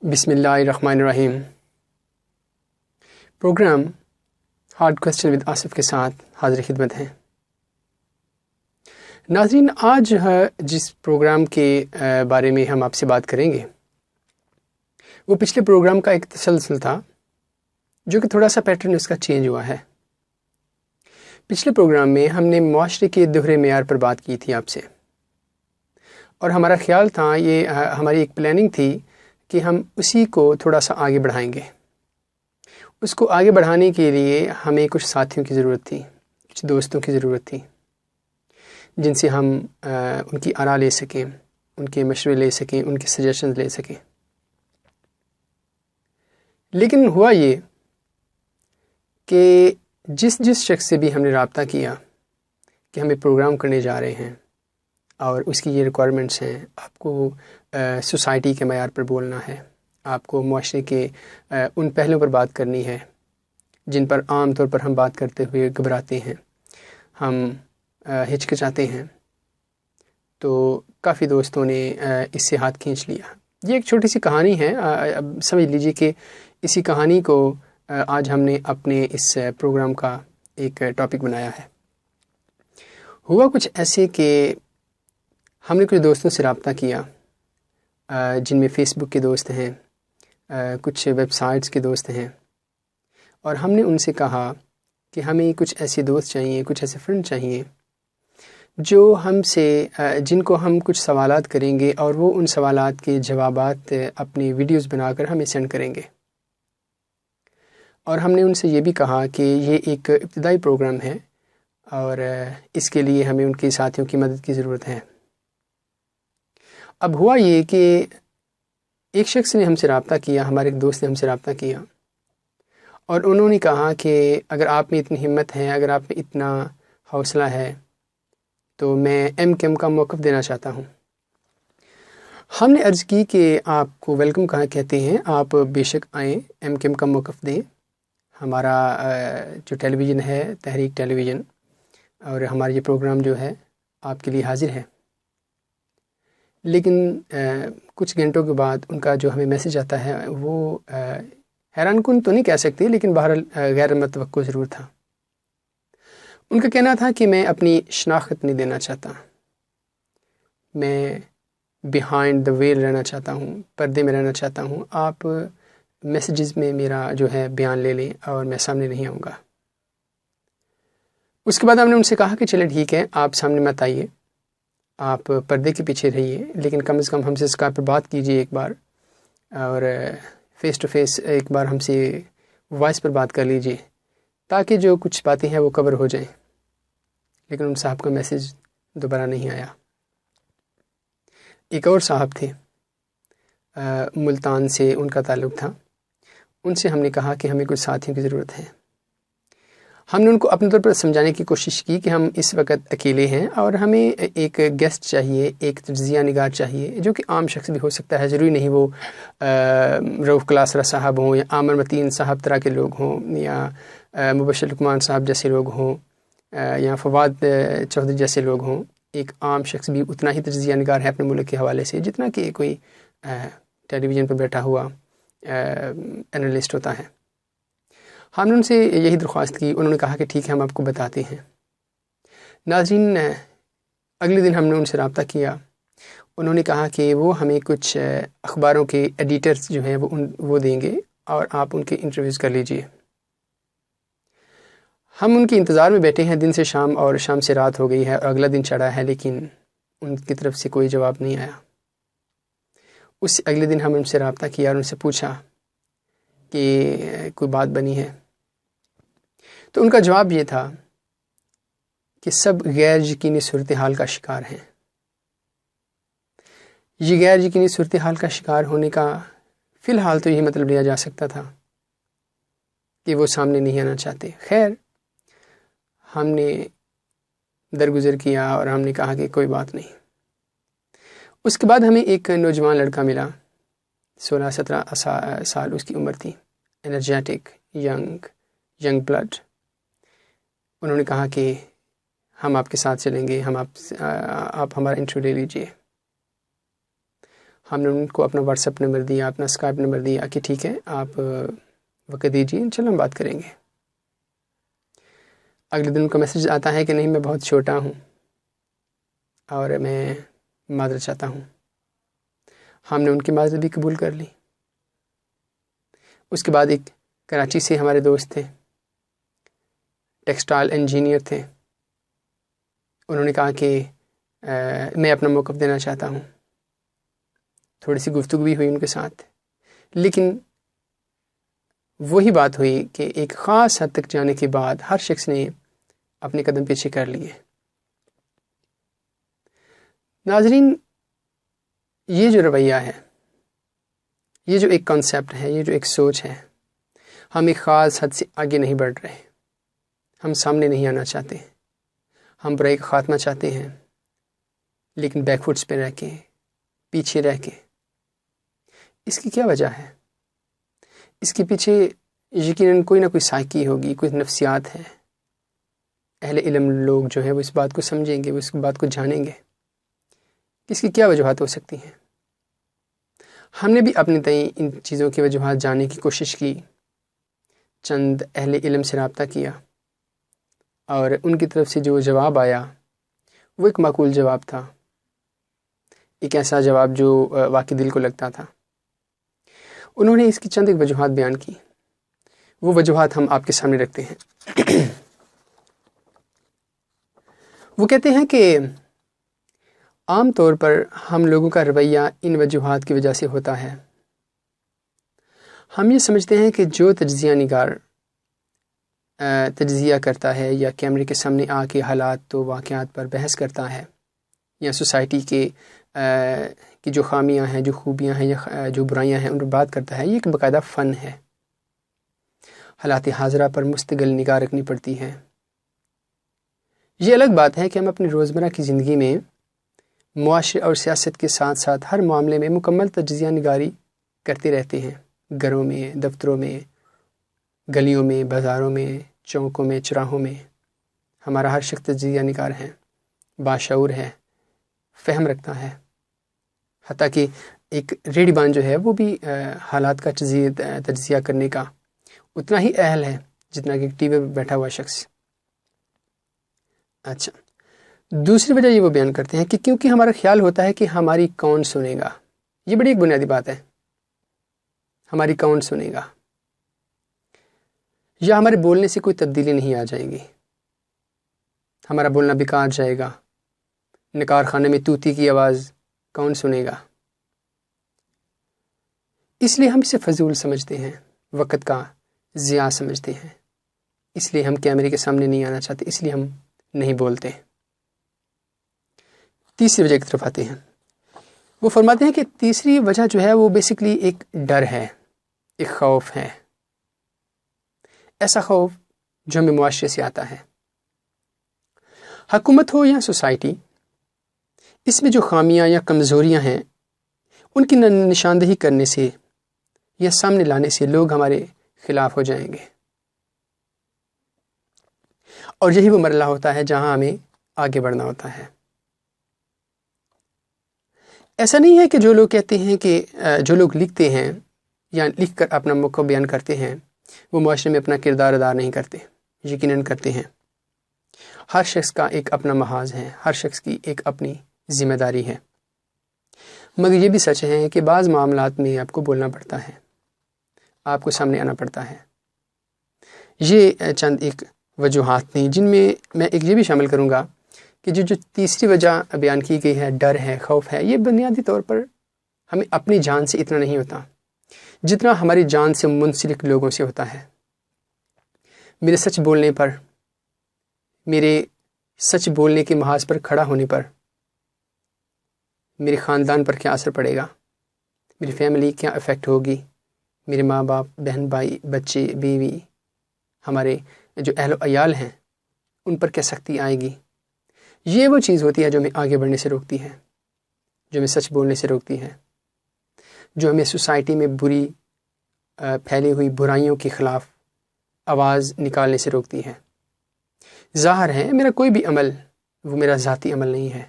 بسم اللہ الرحمن الرحیم۔ Program hard question with Asif کے ساتھ حاضر خدمت ہیں۔ ناظرین، آج جس پروگرام کے بارے میں ہم آپ سے بات کریں گے وہ پچھلے پروگرام کا ایک تسلسل تھا، جو کہ تھوڑا سا پیٹرن اس کا چینج ہوا ہے۔ پچھلے پروگرام میں ہم نے معاشرے کے دوہرے معیار پر بات کی تھی آپ سے، اور ہمارا خیال تھا، یہ ہماری ایک پلاننگ تھی کہ ہم اسی کو تھوڑا سا آگے بڑھائیں گے۔ اس کو آگے بڑھانے کے لیے ہمیں کچھ ساتھیوں کی ضرورت تھی، کچھ دوستوں کی ضرورت تھی، جن سے ہم ان کی آراء لے سکیں، ان کے مشورے لے سکیں، ان کے سجیشنز لے سکیں۔ لیکن ہوا یہ کہ جس شخص سے بھی ہم نے رابطہ کیا کہ ہمیں پروگرام کرنے جا رہے ہیں اور اس کی یہ ریکوائرمنٹس ہیں، آپ کو سوسائٹی کے معیار پر بولنا ہے، آپ کو معاشرے کے ان پہلوؤں پر بات کرنی ہے جن پر عام طور پر ہم بات کرتے ہوئے گھبراتے ہیں، ہم ہچکچاتے ہیں، تو کافی دوستوں نے اس سے ہاتھ کھینچ لیا۔ یہ ایک چھوٹی سی کہانی ہے، اب سمجھ لیجئے کہ اسی کہانی کو آج ہم نے اپنے اس پروگرام کا ایک ٹاپک بنایا ہے۔ ہوا کچھ ایسے کہ ہم نے کچھ دوستوں سے رابطہ کیا، جن میں فیس بک کے دوست ہیں، کچھ ویب سائٹس کے دوست ہیں، اور ہم نے ان سے کہا کہ ہمیں کچھ ایسے دوست چاہیے، کچھ ایسے فرینڈ چاہیے جو ہم سے جن کو ہم کچھ سوالات کریں گے اور وہ ان سوالات کے جوابات اپنی ویڈیوز بنا کر ہمیں سینڈ کریں گے۔ اور ہم نے ان سے یہ بھی کہا کہ یہ ایک ابتدائی پروگرام ہے اور اس کے لیے ہمیں ان کے ساتھیوں کی مدد کی ضرورت ہے۔ اب ہوا یہ کہ ایک شخص نے ہم سے رابطہ کیا، ہمارے ایک دوست نے ہم سے رابطہ کیا، اور انہوں نے کہا کہ اگر آپ میں اتنی ہمت ہے، اگر آپ میں اتنا حوصلہ ہے، تو میں ایم کیم کا موقف دینا چاہتا ہوں۔ ہم نے عرض کی کہ آپ کو ویلکم کہاں کہتے ہیں، آپ بے شک آئیں، ایم کیم کا موقف دیں۔ ہمارا جو ٹیلی ویژن ہے، تحریک ٹیلی ویژن، اور ہمارا یہ پروگرام جو ہے آپ کے لیے حاضر ہے۔ لیکن کچھ گھنٹوں کے بعد ان کا جو ہمیں میسج آتا ہے وہ حیران کن تو نہیں کہہ سکتے، لیکن بہرحال غیر متوقع ضرور تھا۔ ان کا کہنا تھا کہ میں اپنی شناخت نہیں دینا چاہتا، میں بیہائنڈ دا ویل رہنا چاہتا ہوں، پردے میں رہنا چاہتا ہوں، آپ میسیجز میں میرا جو ہے بیان لے لیں اور میں سامنے نہیں آؤں گا۔ اس کے بعد ہم نے ان سے کہا کہ چلے ٹھیک ہے، آپ سامنے مت آئیے، آپ پردے کے پیچھے رہیے، لیکن کم از کم ہم سے اسکائپ پر بات کیجیے ایک بار، اور فیس ٹو فیس ایک بار ہم سے وائس پر بات کر لیجیے، تاکہ جو کچھ باتیں ہیں وہ کور ہو جائیں۔ لیکن ان صاحب کا میسج دوبارہ نہیں آیا۔ ایک اور صاحب تھے، ملتان سے ان کا تعلق تھا، ان سے ہم نے کہا کہ ہمیں کچھ ساتھیوں کی ضرورت ہے۔ ہم نے ان کو اپنے طور پر سمجھانے کی کوشش کی کہ ہم اس وقت اکیلے ہیں اور ہمیں ایک گیسٹ چاہیے، ایک تجزیہ نگار چاہیے، جو کہ عام شخص بھی ہو سکتا ہے، ضروری نہیں وہ رؤف کلاسرا صاحب ہوں یا عامر متین صاحب طرح کے لوگ ہوں، یا مبشر لقمان صاحب جیسے لوگ ہوں، یا فواد چودھری جیسے لوگ ہوں۔ ایک عام شخص بھی اتنا ہی تجزیہ نگار ہے اپنے ملک کے حوالے سے جتنا کہ کوئی ٹیلی ویژن پر بیٹھا ہوا انالسٹ ہوتا ہے۔ ہم نے ان سے یہی درخواست کی، انہوں نے کہا کہ ٹھیک ہے، ہم آپ کو بتاتے ہیں۔ ناظرین، اگلے دن ہم نے ان سے رابطہ کیا، انہوں نے کہا کہ وہ ہمیں کچھ اخباروں کے ایڈیٹرز جو ہیں وہ دیں گے اور آپ ان کے انٹرویوز کر لیجئے۔ ہم ان کے انتظار میں بیٹھے ہیں دن سے شام، اور شام سے رات ہو گئی ہے اور اگلا دن چڑھا ہے، لیکن ان کی طرف سے کوئی جواب نہیں آیا۔ اس اگلے دن ہم ان سے رابطہ کیا اور ان سے پوچھا کہ کوئی بات بنی ہے، تو ان کا جواب یہ تھا کہ سب غیر یقینی صورتحال کا شکار ہیں۔ یہ غیر یقینی صورتحال کا شکار ہونے کا فی الحال تو یہی مطلب لیا جا سکتا تھا کہ وہ سامنے نہیں آنا چاہتے۔ خیر، ہم نے درگزر کیا اور ہم نے کہا کہ کوئی بات نہیں۔ اس کے بعد ہمیں ایک نوجوان لڑکا ملا، 16-17 سال اس کی عمر تھی، انرجیٹک، ینگ بلڈ۔ انہوں نے کہا کہ ہم آپ کے ساتھ چلیں گے، آپ ہمارا انٹرویو لے لیجئے۔ ہم نے ان کو اپنا واٹس ایپ نمبر دیا، اپنا اسکائپ نمبر دیا کہ ٹھیک ہے آپ وقت دیجیے، انشاءاللہ ہم بات کریں گے۔ اگلے دن ان کا میسیج آتا ہے کہ نہیں میں بہت چھوٹا ہوں اور میں معذرت چاہتا ہوں۔ ہم نے ان کی معذرت بھی قبول کر لی۔ اس کے بعد ایک کراچی سے ہمارے دوست تھے، ٹیکسٹائل انجینئر تھے، انہوں نے کہا کہ میں اپنا موقف دینا چاہتا ہوں۔ تھوڑی سی گفتگو بھی ہوئی ان کے ساتھ، لیکن وہی بات ہوئی کہ ایک خاص حد تک جانے کے بعد ہر شخص نے اپنے قدم پیچھے کر لیے۔ ناظرین، یہ جو رویہ ہے، یہ جو ایک کانسیپٹ ہے، یہ جو ایک سوچ ہے، ہم ایک خاص حد سے آگے نہیں بڑھ رہے، ہم سامنے نہیں آنا چاہتے، ہم برائی کا خاتمہ چاہتے ہیں، لیکن بیک فوٹس پہ رہ کے، پیچھے رہ کے۔ اس کی کیا وجہ ہے؟ اس کے پیچھے یقیناً کوئی نہ کوئی سائیکی ہوگی، کوئی نفسیات ہے۔ اہل علم لوگ جو ہے وہ اس بات کو سمجھیں گے، وہ اس بات کو جانیں گے کہ اس کی کیا وجوہات ہو سکتی ہیں۔ ہم نے بھی اپنے تئیں ان چیزوں کی وجوہات جاننے کی کوشش کی، چند اہل علم سے رابطہ کیا، اور ان کی طرف سے جو جواب آیا وہ ایک معقول جواب تھا، ایک ایسا جواب جو واقعی دل کو لگتا تھا۔ انہوں نے اس کی چند ایک وجوہات بیان کی، وہ وجوہات ہم آپ کے سامنے رکھتے ہیں۔ وہ کہتے ہیں کہ عام طور پر ہم لوگوں کا رویہ ان وجوہات کی وجہ سے ہوتا ہے۔ ہم یہ سمجھتے ہیں کہ جو تجزیہ نگار تجزیہ کرتا ہے یا کیمرے کے سامنے آ کے حالات و واقعات پر بحث کرتا ہے، یا سوسائٹی کے کی جو خامیاں ہیں، جو خوبیاں ہیں یا جو برائیاں ہیں ان پر بات کرتا ہے، یہ ایک باقاعدہ فن ہے۔ حالات حاضرہ پر مستقل نگاہ رکھنی پڑتی ہے۔ یہ الگ بات ہے کہ ہم اپنی روزمرہ کی زندگی میں معاشرے اور سیاست کے ساتھ ساتھ ہر معاملے میں مکمل تجزیہ نگاری کرتے رہتے ہیں، گھروں میں، دفتروں میں، گلیوں میں، بازاروں میں، چوکوں میں، چراہوں میں۔ ہمارا ہر شخص تجزیہ نگار ہے، باشعور ہے، فہم رکھتا ہے۔ حتیٰ کہ ایک ریڈی بان جو ہے وہ بھی حالات کا تجزیہ کرنے کا اتنا ہی اہل ہے جتنا کہ ٹی وی پہ بیٹھا ہوا شخص۔ اچھا، دوسری وجہ یہ وہ بیان کرتے ہیں کہ کیونکہ ہمارا خیال ہوتا ہے کہ ہماری کون سنے گا۔ یہ بڑی ایک بنیادی بات ہے، ہماری کون سنے گا، یا ہمارے بولنے سے کوئی تبدیلی نہیں آ جائے گی، ہمارا بولنا بیکار جائے گا، نکار خانے میں طوطی کی آواز کون سنے گا۔ اس لیے ہم اسے فضول سمجھتے ہیں، وقت کا ضیاع سمجھتے ہیں، اس لیے ہم کیمرے کے سامنے نہیں آنا چاہتے، اس لیے ہم نہیں بولتے۔ تیسری وجہ کی طرف آتے ہیں۔ وہ فرماتے ہیں کہ تیسری وجہ جو ہے وہ بیسیکلی ایک ڈر ہے، ایک خوف ہے، ایسا خوف جو ہمیں معاشرے سے آتا ہے۔ حکومت ہو یا سوسائٹی، اس میں جو خامیاں یا کمزوریاں ہیں ان کی نشاندہی کرنے سے یا سامنے لانے سے لوگ ہمارے خلاف ہو جائیں گے، اور یہی وہ مرحلہ ہوتا ہے جہاں ہمیں آگے بڑھنا ہوتا ہے۔ ایسا نہیں ہے کہ جو لوگ کہتے ہیں کہ جو لوگ لکھتے ہیں یا لکھ کر اپنا موقف بیان کرتے ہیں وہ معاشرے میں اپنا کردار ادا نہیں کرتے، یقیناً کرتے ہیں۔ ہر شخص کا ایک اپنا محاذ ہے، ہر شخص کی ایک اپنی ذمہ داری ہے، مگر یہ بھی سچ ہے کہ بعض معاملات میں آپ کو بولنا پڑتا ہے، آپ کو سامنے آنا پڑتا ہے۔ یہ چند ایک وجوہات ہیں جن میں میں ایک یہ بھی شامل کروں گا کہ جو تیسری وجہ بیان کی گئی ہے، ڈر ہے، خوف ہے، یہ بنیادی طور پر ہمیں اپنی جان سے اتنا نہیں ہوتا جتنا ہماری جان سے منسلک لوگوں سے ہوتا ہے۔ میرے سچ بولنے پر، میرے سچ بولنے کے محاذ پر کھڑا ہونے پر میرے خاندان پر کیا اثر پڑے گا، میری فیملی کیا افیکٹ ہوگی، میرے ماں باپ، بہن بھائی، بچے، بیوی، ہمارے جو اہل و عیال ہیں ان پر کیا سختی آئے گی۔ یہ وہ چیز ہوتی ہے جو ہمیں آگے بڑھنے سے روکتی ہے، جو ہمیں سچ بولنے سے روکتی ہے، جو ہمیں سوسائٹی میں بری پھیلی ہوئی برائیوں کے خلاف آواز نکالنے سے روکتی ہے۔ ظاہر ہے میرا کوئی بھی عمل وہ میرا ذاتی عمل نہیں ہے،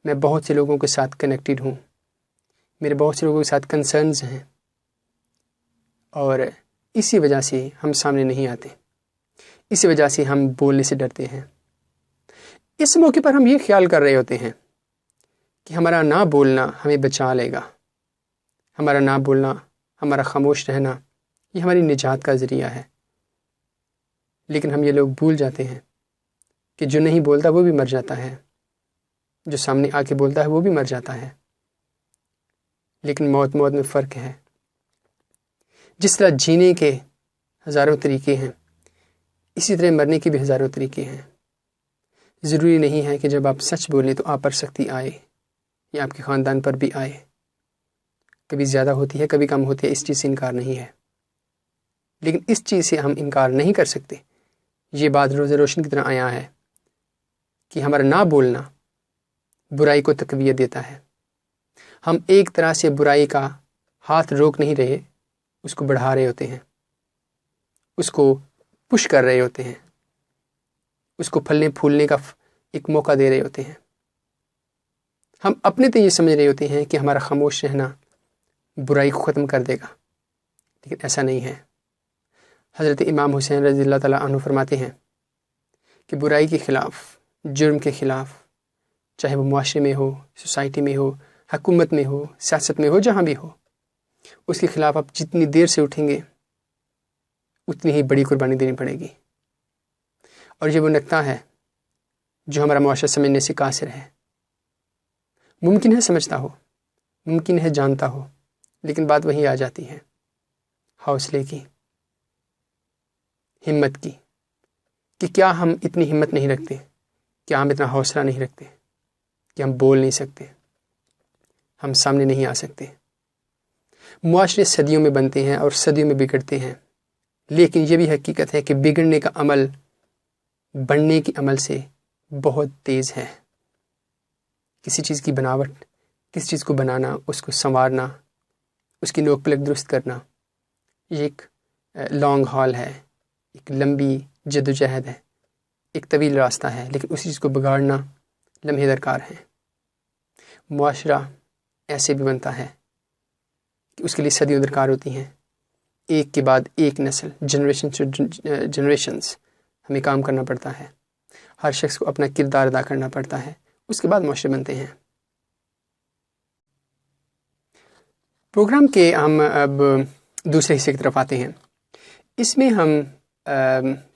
میں بہت سے لوگوں کے ساتھ کنیکٹڈ ہوں، میرے بہت سے لوگوں کے ساتھ کنسرنز ہیں، اور اسی وجہ سے ہم سامنے نہیں آتے، اسی وجہ سے ہم بولنے سے ڈرتے ہیں۔ اس موقع پر ہم یہ خیال کر رہے ہوتے ہیں کہ ہمارا نہ بولنا ہمیں بچا لے گا، ہمارا نہ بولنا، ہمارا خاموش رہنا، یہ ہماری نجات کا ذریعہ ہے۔ لیکن ہم یہ لوگ بھول جاتے ہیں کہ جو نہیں بولتا وہ بھی مر جاتا ہے، جو سامنے آ کے بولتا ہے وہ بھی مر جاتا ہے۔ لیکن موت میں فرق ہے۔ جس طرح جینے کے ہزاروں طریقے ہیں، اسی طرح مرنے کے بھی ہزاروں طریقے ہیں۔ ضروری نہیں ہے کہ جب آپ سچ بولیں تو آپ پر سختی آئے یا آپ کے خاندان پر بھی آئے۔ کبھی زیادہ ہوتی ہے، کبھی کم ہوتی ہے، اس چیز سے انکار نہیں ہے، لیکن اس چیز سے ہم انکار نہیں کر سکتے۔ یہ بات روز روشن کی طرح آیا ہے کہ ہمارا نہ بولنا برائی کو تقویت دیتا ہے۔ ہم ایک طرح سے برائی کا ہاتھ روک نہیں رہے، اس کو بڑھا رہے ہوتے ہیں، اس کو پش کر رہے ہوتے ہیں، اس کو پھلنے پھولنے کا ایک موقع دے رہے ہوتے ہیں۔ ہم اپنے تو یہ سمجھ رہے ہوتے ہیں کہ ہمارا خاموش رہنا برائی کو ختم کر دے گا، لیکن ایسا نہیں ہے۔ حضرت امام حسین رضی اللہ تعالیٰ عنہ فرماتے ہیں کہ برائی کے خلاف، جرم کے خلاف، چاہے وہ معاشرے میں ہو، سوسائٹی میں ہو، حکومت میں ہو، سیاست میں ہو، جہاں بھی ہو، اس کے خلاف آپ جتنی دیر سے اٹھیں گے اتنی ہی بڑی قربانی دینی پڑے گی۔ اور یہ وہ نقطہ ہے جو ہمارا معاشرہ سمجھنے سے قاصر ہے۔ ممکن ہے سمجھتا ہو، ممکن ہے جانتا ہو، لیکن بات وہی آ جاتی ہے، حوصلے کی، ہمت کی، کہ کیا ہم اتنی ہمت نہیں رکھتے، کیا ہم اتنا حوصلہ نہیں رکھتے کہ ہم بول نہیں سکتے، ہم سامنے نہیں آ سکتے۔ معاشرے صدیوں میں بنتے ہیں اور صدیوں میں بگڑتے ہیں، لیکن یہ بھی حقیقت ہے کہ بگڑنے کا عمل بڑھنے کے عمل سے بہت تیز ہے۔ کسی چیز کی بناوٹ، کسی چیز کو بنانا، اس کو سنوارنا، اس کی نوک پلک درست کرنا، یہ ایک لانگ ہال ہے، ایک لمبی جدوجہد ہے، ایک طویل راستہ ہے، لیکن اسی چیز کو بگاڑنا لمحے درکار ہے۔ معاشرہ ایسے بھی بنتا ہے کہ اس کے لیے صدیوں درکار ہوتی ہیں، ایک کے بعد ایک نسل، جنریشنز ہمیں کام کرنا پڑتا ہے، ہر شخص کو اپنا کردار ادا کرنا پڑتا ہے، اس کے بعد معاشرے بنتے ہیں۔ پروگرام کے ہم اب دوسرے حصے کی طرف آتے ہیں۔ اس میں ہم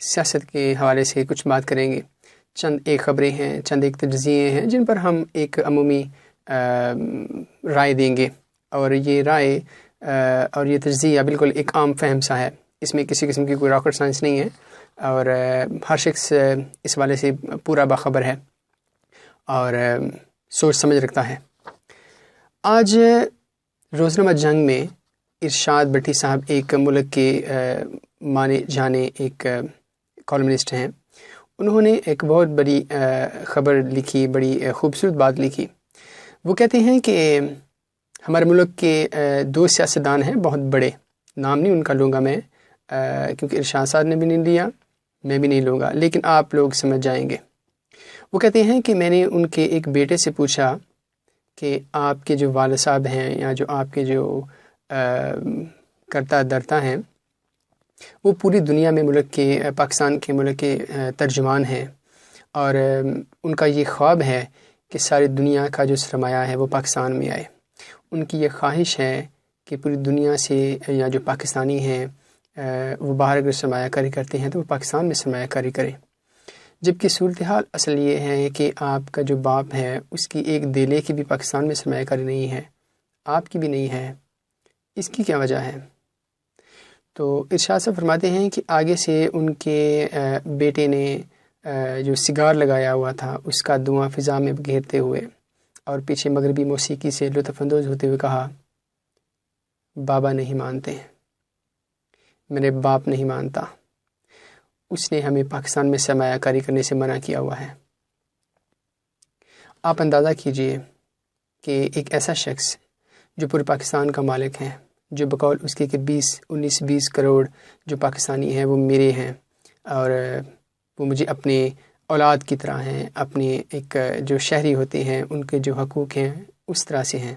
سیاست کے حوالے سے کچھ بات کریں گے، چند ایک خبریں ہیں، چند ایک تجزیے ہیں جن پر ہم ایک عمومی رائے دیں گے، اور یہ رائے اور یہ تجزیہ بالکل ایک عام فہم سا ہے، اس میں کسی قسم کی کوئی راکٹ سائنس نہیں ہے، اور ہر شخص اس والے سے پورا باخبر ہے اور سوچ سمجھ رکھتا ہے۔ آج روزنامہ جنگ میں ارشاد بٹی صاحب ایک ملک کے مانے جانے ایک کالمنسٹ ہیں، انہوں نے ایک بہت بڑی خبر لکھی، بڑی خوبصورت بات لکھی۔ وہ کہتے ہیں کہ ہمارے ملک کے دو سیاستدان ہیں بہت بڑے، نام نہیں ان کا لوں گا میں، کیونکہ ارشاد صاحب نے بھی نہیں لیا، میں بھی نہیں لوں گا، لیکن آپ لوگ سمجھ جائیں گے۔ وہ کہتے ہیں کہ میں نے ان کے ایک بیٹے سے پوچھا کہ آپ کے جو والد صاحب ہیں یا جو آپ کے جو کرتا درتا ہیں، وہ پوری دنیا میں ملک کے، پاکستان کے ملک کے ترجمان ہیں، اور ان کا یہ خواب ہے کہ ساری دنیا کا جو سرمایہ ہے وہ پاکستان میں آئے۔ ان کی یہ خواہش ہے کہ پوری دنیا سے یا جو پاکستانی ہیں وہ باہر اگر سرمایہ کاری کرتے ہیں تو وہ پاکستان میں سرمایہ کاری کریں، جبکہ صورتحال اصل یہ ہے کہ آپ کا جو باپ ہے اس کی ایک دélے کی بھی پاکستان میں سرمایہ کاری نہیں ہے، آپ کی بھی نہیں ہے۔ اس کی کیا وجہ ہے؟ تو ارشاد صاحب فرماتے ہیں کہ آگے سے ان کے بیٹے نے جو سگار لگایا ہوا تھا اس کا دھواں فضا میں گھیرتے ہوئے اور پیچھے مغربی موسیقی سے لطف اندوز ہوتے ہوئے کہا، بابا نہیں مانتے، میرے باپ نہیں مانتا، اس نے ہمیں پاکستان میں سرمایہ کاری کرنے سے منع کیا ہوا ہے۔ آپ اندازہ کیجئے کہ ایک ایسا شخص جو پورے پاکستان کا مالک ہے، جو بقول اس کے کہ 19-20 کروڑ جو پاکستانی ہیں وہ میرے ہیں، اور وہ مجھے اپنے اولاد کی طرح ہیں، اپنے ایک جو شہری ہوتے ہیں ان کے جو حقوق ہیں اس طرح سے ہیں،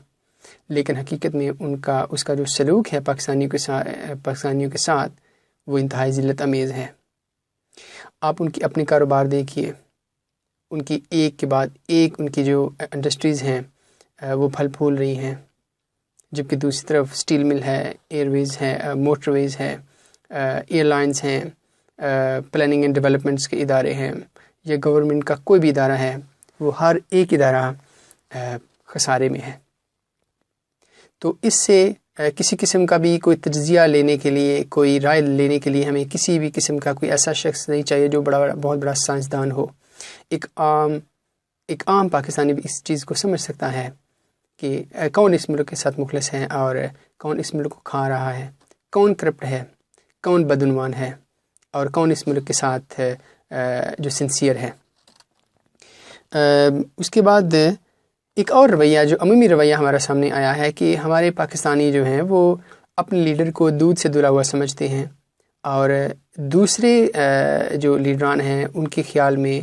لیکن حقیقت میں اس کا جو سلوک ہے پاکستانیوں کے ساتھ وہ انتہائی ذلت امیز ہے۔ آپ ان کی اپنے کاروبار دیکھیے، ان کی ایک کے بعد ایک ان کی جو انڈسٹریز ہیں وہ پھل پھول رہی ہیں، جبکہ دوسری طرف اسٹیل مل ہے، ایئر ویز ہے، موٹر ویز ہے، ایئر لائنز ہیں، پلاننگ اینڈ ڈیولپمنٹس کے ادارے ہیں، یا گورنمنٹ کا کوئی بھی ادارہ ہے، وہ ہر ایک ادارہ خسارے میں ہے۔ تو اس سے کسی قسم کا بھی کوئی تجزیہ لینے کے لیے، کوئی رائے لینے کے لیے ہمیں کسی بھی قسم کا کوئی ایسا شخص نہیں چاہیے جو بہت بڑا سائنسدان ہو۔ ایک عام پاکستانی بھی اس چیز کو سمجھ سکتا ہے کہ کون اس ملک کے ساتھ مخلص ہے اور کون اس ملک کو کھا رہا ہے، کون کرپٹ ہے، کون بدعنوان ہے، اور کون اس ملک کے ساتھ جو سنسیئر ہے۔ اس کے بعد ایک اور رویہ جو عمومی رویہ ہمارا سامنے آیا ہے کہ ہمارے پاکستانی جو ہیں وہ اپنے لیڈر کو دودھ سے دھلا ہوا سمجھتے ہیں، اور دوسرے جو لیڈران ہیں ان کے خیال میں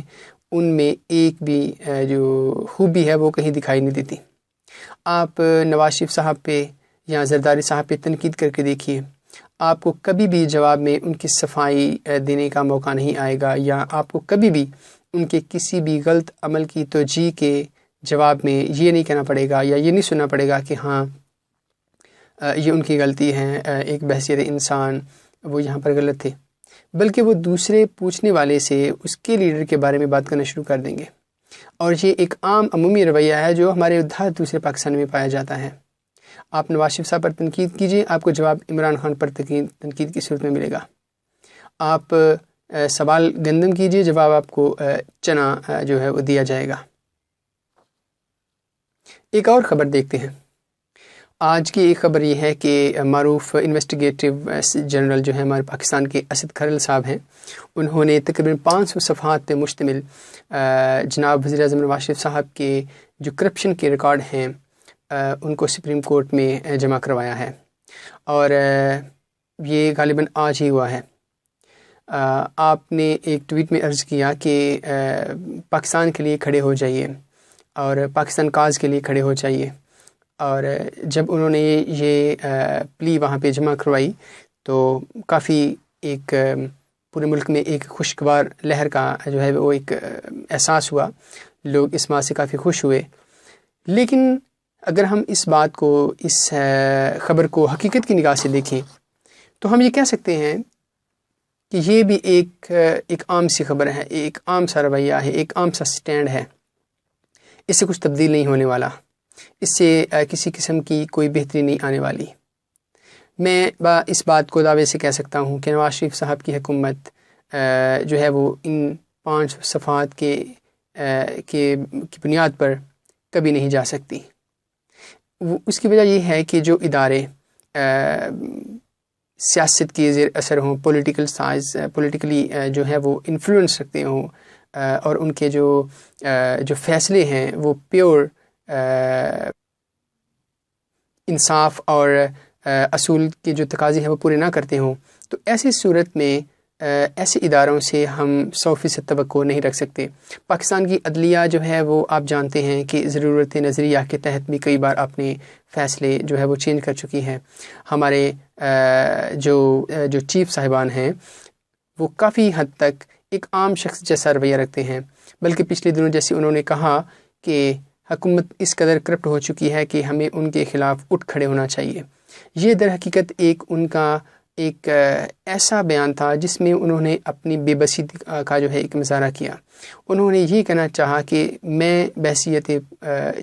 ان میں ایک بھی جو خوبی ہے وہ کہیں دکھائی نہیں دیتی۔ آپ نواز شریف صاحب پہ یا زرداری صاحب پہ تنقید کر کے دیکھیے، آپ کو کبھی بھی جواب میں ان کی صفائی دینے کا موقع نہیں آئے گا، یا آپ کو کبھی بھی ان کے کسی بھی غلط عمل کی توجیہ کے جواب میں یہ نہیں کہنا پڑے گا یا یہ نہیں سننا پڑے گا کہ ہاں یہ ان کی غلطی ہے، ایک بحیثیت انسان وہ یہاں پر غلط تھے، بلکہ وہ دوسرے پوچھنے والے سے اس کے لیڈر کے بارے میں بات کرنا شروع کر دیں گے۔ اور یہ ایک عام عمومی رویہ ہے جو ہمارے ہر دوسرے پاکستان میں پایا جاتا ہے۔ آپ نواز شریف صاحب پر تنقید کیجیے، آپ کو جواب عمران خان پر تنقید کی صورت میں ملے گا۔ آپ سوال گندم کیجیے، جواب آپ کو چنا جو ہے وہ دیا جائے گا۔ ایک اور خبر دیکھتے ہیں۔ آج کی ایک خبر یہ ہے کہ معروف انویسٹیگیٹو جنرل جو ہے ہمارے پاکستان کے اسد کھرل صاحب ہیں، انہوں نے تقریباً 500 صفحات پہ مشتمل جناب وزیر اعظم نواز شریف صاحب کے جو کرپشن کے ریکارڈ ہیں ان کو سپریم کورٹ میں جمع کروایا ہے، اور یہ غالباً آج ہی ہوا ہے۔ آپ نے ایک ٹویٹ میں عرض کیا کہ پاکستان کے لیے کھڑے ہو جائیے اور پاکستان کاز کے لیے کھڑے ہو جائیے، اور جب انہوں نے یہ پلی وہاں پہ جمع کروائی تو کافی ایک پورے ملک میں ایک خوشگوار لہر کا جو ہے وہ ایک احساس ہوا، لوگ اس بات سے کافی خوش ہوئے۔ لیکن اگر ہم اس بات کو، اس خبر کو حقیقت کی نگاہ سے دیکھیں تو ہم یہ کہہ سکتے ہیں کہ یہ بھی ایک عام سی خبر ہے، ایک عام سا رویہ ہے، ایک عام سا سٹینڈ ہے، اس سے کچھ تبدیل نہیں ہونے والا، اس سے کسی قسم کی کوئی بہتری نہیں آنے والی۔ میں اس بات کو دعوے سے کہہ سکتا ہوں کہ نواز شریف صاحب کی حکومت جو ہے وہ ان 5 صفحات کی بنیاد پر کبھی نہیں جا سکتی۔ اس کی وجہ یہ ہے کہ جو ادارے سیاست کے زیر اثر ہوں، پولیٹیکلی جو ہے وہ انفلوئنس رکھتے ہوں، اور ان کے جو فیصلے ہیں وہ پیور انصاف اور اصول کے جو تقاضے ہیں وہ پورے نہ کرتے ہوں، تو ایسی صورت میں ایسے اداروں سے ہم 100% توقع نہیں رکھ سکتے۔ پاکستان کی عدلیہ جو ہے وہ آپ جانتے ہیں کہ ضرورت نظریہ کے تحت بھی کئی بار اپنے فیصلے جو ہے وہ چینج کر چکی ہے۔ ہمارے جو چیف صاحبان ہیں وہ کافی حد تک ایک عام شخص جیسا رویہ رکھتے ہیں، بلکہ پچھلے دنوں جیسے انہوں نے کہا کہ حکومت اس قدر کرپٹ ہو چکی ہے کہ ہمیں ان کے خلاف اٹھ کھڑے ہونا چاہیے۔ یہ در حقیقت ان کا ایک ایسا بیان تھا جس میں انہوں نے اپنی بے بسی کا جو ہے ایک مظاہرہ کیا۔ انہوں نے یہ کہنا چاہا کہ میں بحیثیت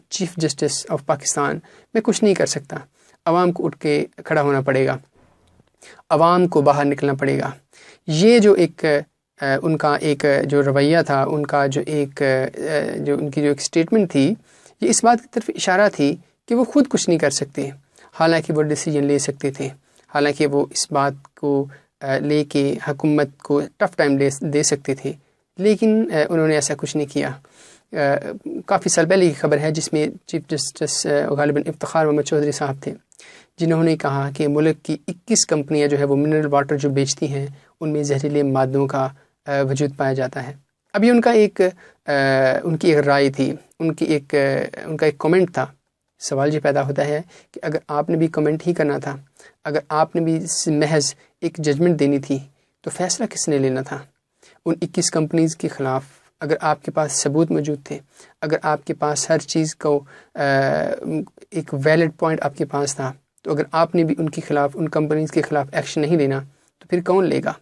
چیف جسٹس آف پاکستان میں کچھ نہیں کر سکتا، عوام کو اٹھ کے کھڑا ہونا پڑے گا، عوام کو باہر نکلنا پڑے گا۔ یہ جو ان کا ایک جو رویہ تھا، ان کا جو ان کی جو ایک سٹیٹمنٹ تھی، یہ اس بات کی طرف اشارہ تھی کہ وہ خود کچھ نہیں کر سکتے، حالانکہ وہ ڈیسیجن لے سکتے تھے، حالانکہ وہ اس بات کو لے کے حکومت کو ٹف ٹائم دے سکتے تھے، لیکن انہوں نے ایسا کچھ نہیں کیا۔ کافی سال پہلے کی خبر ہے جس میں چیف جسٹس غالباً افتخار محمد چودھری صاحب تھے، جنہوں نے کہا کہ ملک کی 21 کمپنیاں جو ہے وہ منرل واٹر جو بیچتی ہیں ان میں زہریلے مادوں کا وجود پایا جاتا ہے۔ ابھی ان کی ایک رائے تھی، ان کا ایک کامنٹ تھا سوال یہ پیدا ہوتا ہے کہ اگر آپ نے بھی کمنٹ ہی کرنا تھا، اگر آپ نے بھی محض ایک ججمنٹ دینی تھی، تو فیصلہ کس نے لینا تھا؟ ان 21 کمپنیز کے خلاف اگر آپ کے پاس ثبوت موجود تھے، اگر آپ کے پاس ہر چیز کو ایک ویلڈ پوائنٹ آپ کے پاس تھا، تو اگر آپ نے بھی ان کے خلاف، ان کمپنیز کے خلاف ایکشن نہیں لینا تو پھر کون لے گا؟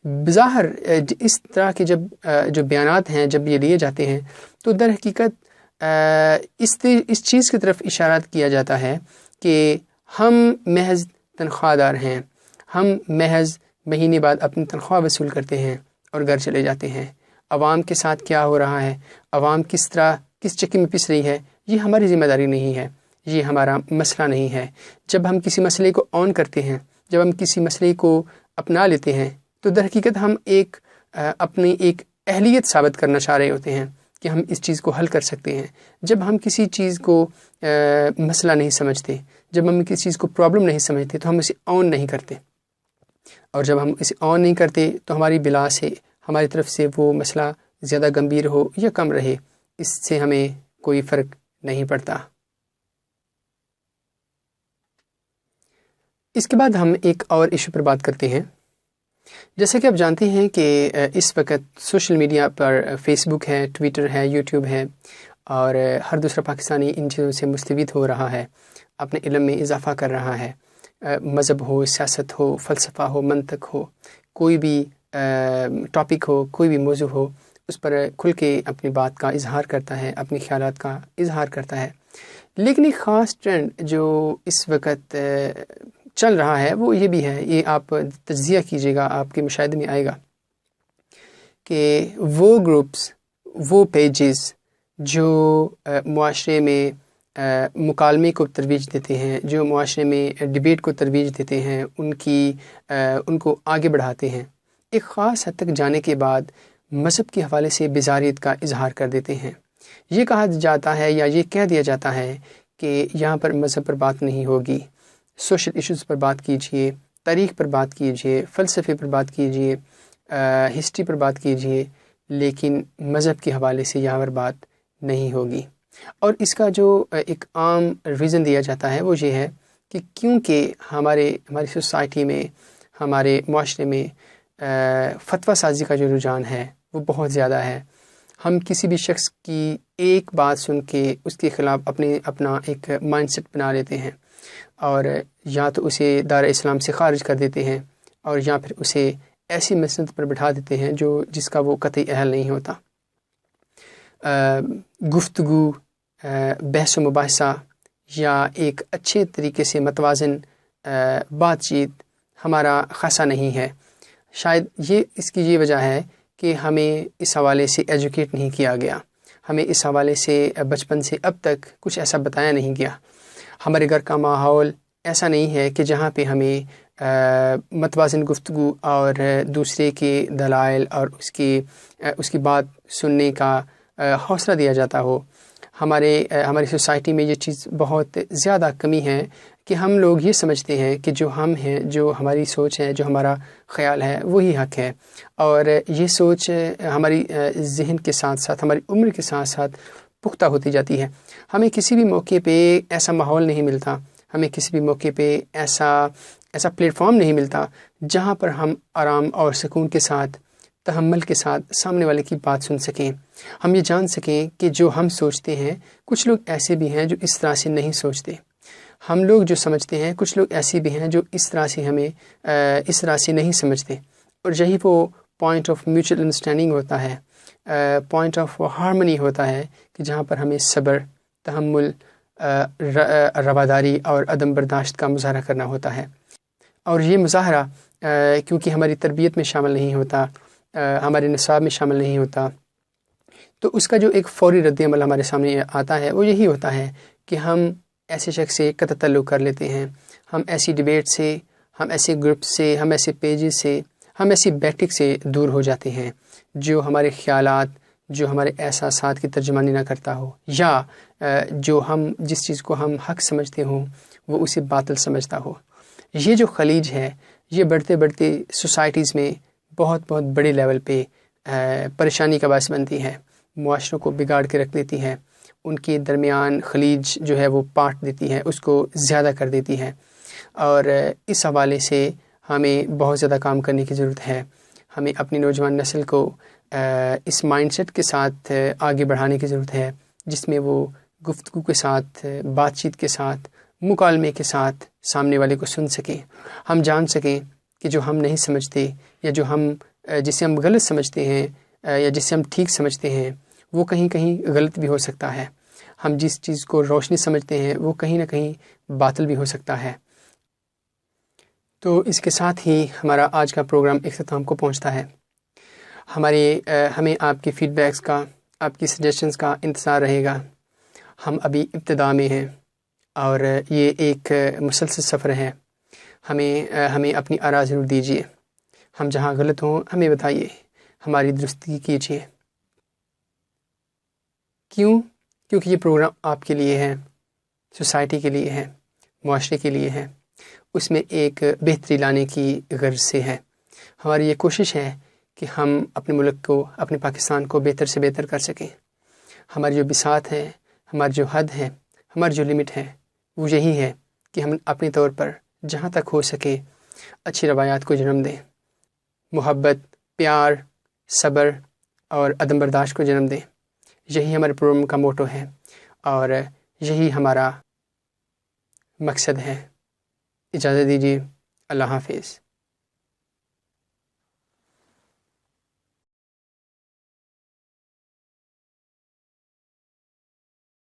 بظاہر اس طرح کے جو بیانات ہیں جب یہ لیے جاتے ہیں تو در حقیقت اس چیز کی طرف اشارات کیا جاتا ہے کہ ہم محض تنخواہ دار ہیں، ہم محض مہینے بعد اپنی تنخواہ وصول کرتے ہیں اور گھر چلے جاتے ہیں۔ عوام کے ساتھ کیا ہو رہا ہے، عوام کس چکی میں پس رہی ہے، یہ ہماری ذمہ داری نہیں ہے، یہ ہمارا مسئلہ نہیں ہے۔ جب ہم کسی مسئلے کو آن کرتے ہیں، جب ہم کسی مسئلے کو اپنا لیتے ہیں تو در حقیقت ہم اپنی ایک اہلیت ثابت کرنا چاہ رہے ہوتے ہیں کہ ہم اس چیز کو حل کر سکتے ہیں۔ جب ہم کسی چیز کو مسئلہ نہیں سمجھتے، جب ہم کسی چیز کو پرابلم نہیں سمجھتے تو ہم اسے آن نہیں کرتے، اور جب ہم اسے آن نہیں کرتے تو ہماری بلا سے، ہماری طرف سے وہ مسئلہ زیادہ گمبھیر ہو یا کم رہے، اس سے ہمیں کوئی فرق نہیں پڑتا۔ اس کے بعد ہم ایک اور ایشو پر بات کرتے ہیں۔ جیسا کہ آپ جانتے ہیں کہ اس وقت سوشل میڈیا پر فیس بک ہے، ٹویٹر ہے، یوٹیوب ہے، اور ہر دوسرا پاکستانی ان چیزوں سے مستفید ہو رہا ہے، اپنے علم میں اضافہ کر رہا ہے۔ مذہب ہو، سیاست ہو، فلسفہ ہو، منطق ہو، کوئی بھی ٹاپک ہو، کوئی بھی موضوع ہو، اس پر کھل کے اپنی بات کا اظہار کرتا ہے، اپنی خیالات کا اظہار کرتا ہے۔ لیکن ایک خاص ٹرینڈ جو اس وقت چل رہا ہے وہ یہ بھی ہے، یہ آپ تجزیہ کیجئے گا، آپ کے مشاہدے میں آئے گا کہ وہ گروپس، وہ پیجز جو معاشرے میں مکالمے کو ترویج دیتے ہیں، جو معاشرے میں ڈیبیٹ کو ترویج دیتے ہیں، ان کو آگے بڑھاتے ہیں، ایک خاص حد تک جانے کے بعد مذہب کے حوالے سے بیزاریت کا اظہار کر دیتے ہیں۔ یہ کہا جاتا ہے یا یہ کہہ دیا جاتا ہے کہ یہاں پر مذہب پر بات نہیں ہوگی، سوشل ایشوز پر بات کیجئے، تاریخ پر بات کیجئے، فلسفے پر بات کیجئے، ہسٹری پر بات کیجئے، لیکن مذہب کے حوالے سے یہاں پر بات نہیں ہوگی۔ اور اس کا جو ایک عام ریزن دیا جاتا ہے وہ یہ ہے کہ کیونکہ ہماری سوسائٹی میں، ہمارے معاشرے میں فتویٰ سازی کا جو رجحان ہے وہ بہت زیادہ ہے۔ ہم کسی بھی شخص کی ایک بات سن کے اس کے خلاف اپنا ایک مائنڈ سیٹ بنا لیتے ہیں، اور یا تو اسے دار اسلام سے خارج کر دیتے ہیں، اور یا پھر اسے ایسی مسند پر بٹھا دیتے ہیں جس کا وہ قطعی اہل نہیں ہوتا۔ گفتگو، بحث و مباحثہ یا ایک اچھے طریقے سے متوازن بات چیت ہمارا خاصا نہیں ہے۔ شاید اس کی یہ وجہ ہے کہ ہمیں اس حوالے سے ایجوکیٹ نہیں کیا گیا، ہمیں اس حوالے سے بچپن سے اب تک کچھ ایسا بتایا نہیں گیا۔ ہمارے گھر کا ماحول ایسا نہیں ہے کہ جہاں پہ ہمیں متوازن گفتگو اور دوسرے کے دلائل اور اس کی بات سننے کا حوصلہ دیا جاتا ہو۔ ہماری سوسائٹی میں یہ چیز بہت زیادہ کمی ہے کہ ہم لوگ یہ سمجھتے ہیں کہ جو ہم ہیں، جو ہماری سوچ ہے، جو ہمارا خیال ہے وہی حق ہے، اور یہ سوچ ہماری ذہن کے ساتھ ساتھ، ہماری عمر کے ساتھ ساتھ پختہ ہوتی جاتی ہے۔ ہمیں کسی بھی موقع پہ ایسا ماحول نہیں ملتا، ہمیں کسی بھی موقع پہ ایسا پلیٹ فارم نہیں ملتا جہاں پر ہم آرام اور سکون کے ساتھ، تحمل کے ساتھ سامنے والے کی بات سن سکیں، ہم یہ جان سکیں کہ جو ہم سوچتے ہیں، کچھ لوگ ایسے بھی ہیں جو اس طرح سے نہیں سوچتے، ہم لوگ جو سمجھتے ہیں کچھ لوگ ایسے بھی ہیں جو اس طرح سے نہیں سمجھتے، اور یہی وہ پوائنٹ آف میوچل انڈرسٹینڈنگ ہوتا ہے، پوائنٹ آف ہارمنی ہوتا ہے کہ جہاں پر ہمیں صبر، تحمل، رواداری اور عدم برداشت کا مظاہرہ کرنا ہوتا ہے۔ اور یہ مظاہرہ کیونکہ ہماری تربیت میں شامل نہیں ہوتا، ہمارے نصاب میں شامل نہیں ہوتا، تو اس کا جو ایک فوری رد عمل ہمارے سامنے آتا ہے وہ یہی ہوتا ہے کہ ہم ایسے شخص سے قطع تعلق کر لیتے ہیں، ہم ایسی ڈیبیٹ سے، ہم ایسے گروپ سے، ہم ایسے پیجز سے، ہم ایسی بیٹھک سے دور ہو جاتے ہیں جو ہمارے خیالات، جو ہمارے احساسات کی ترجمانی نہ کرتا ہو، یا جس چیز کو ہم حق سمجھتے ہوں وہ اسے باطل سمجھتا ہو۔ یہ جو خلیج ہے یہ بڑھتے بڑھتے سوسائٹیز میں بہت بہت بڑے لیول پہ پریشانی کا باعث بنتی ہے، معاشروں کو بگاڑ کے رکھ دیتی ہے، ان کے درمیان خلیج جو ہے وہ پاٹ دیتی ہے، اس کو زیادہ کر دیتی ہے، اور اس حوالے سے ہمیں بہت زیادہ کام کرنے کی ضرورت ہے۔ ہمیں اپنی نوجوان نسل کو اس مائنڈ سیٹ کے ساتھ آگے بڑھانے کی ضرورت ہے جس میں وہ گفتگو کے ساتھ، بات چیت کے ساتھ، مکالمے کے ساتھ سامنے والے کو سن سکیں، ہم جان سکیں کہ جو ہم نہیں سمجھتے یا جو ہم جسے ہم غلط سمجھتے ہیں یا جسے ہم ٹھیک سمجھتے ہیں وہ کہیں کہیں غلط بھی ہو سکتا ہے، ہم جس چیز کو روشنی سمجھتے ہیں وہ کہیں نہ کہیں باطل بھی ہو سکتا ہے۔ تو اس کے ساتھ ہی ہمارا آج کا پروگرام اختتام کو پہنچتا ہے۔ ہمیں آپ کی فیڈ بیکس کا، آپ کی سجیشنز کا انتظار رہے گا۔ ہم ابھی ابتدا میں ہیں اور یہ ایک مسلسل سفر ہے۔ ہمیں اپنی آراء ضرور دیجیے، ہم جہاں غلط ہوں ہمیں بتائیے، ہماری درستگی کیجیے۔ کیونکہ یہ پروگرام آپ کے لیے ہے، سوسائٹی کے لیے ہے، معاشرے کے لیے ہے، اس میں ایک بہتری لانے کی غرض سے ہے۔ ہماری یہ کوشش ہے کہ ہم اپنے ملک کو، اپنے پاکستان کو بہتر سے بہتر کر سکیں۔ ہماری جو بساط ہے، ہماری جو حد ہے، ہماری جو لمٹ ہے وہ یہی ہے کہ ہم اپنے طور پر جہاں تک ہو سکے اچھی روایات کو جنم دیں، محبت، پیار، صبر اور عدم برداشت کو جنم دیں۔ یہی ہمارے پروگرام کا موٹو ہے اور یہی ہمارا مقصد ہے۔ اجازت دیجیے، اللہ حافظ۔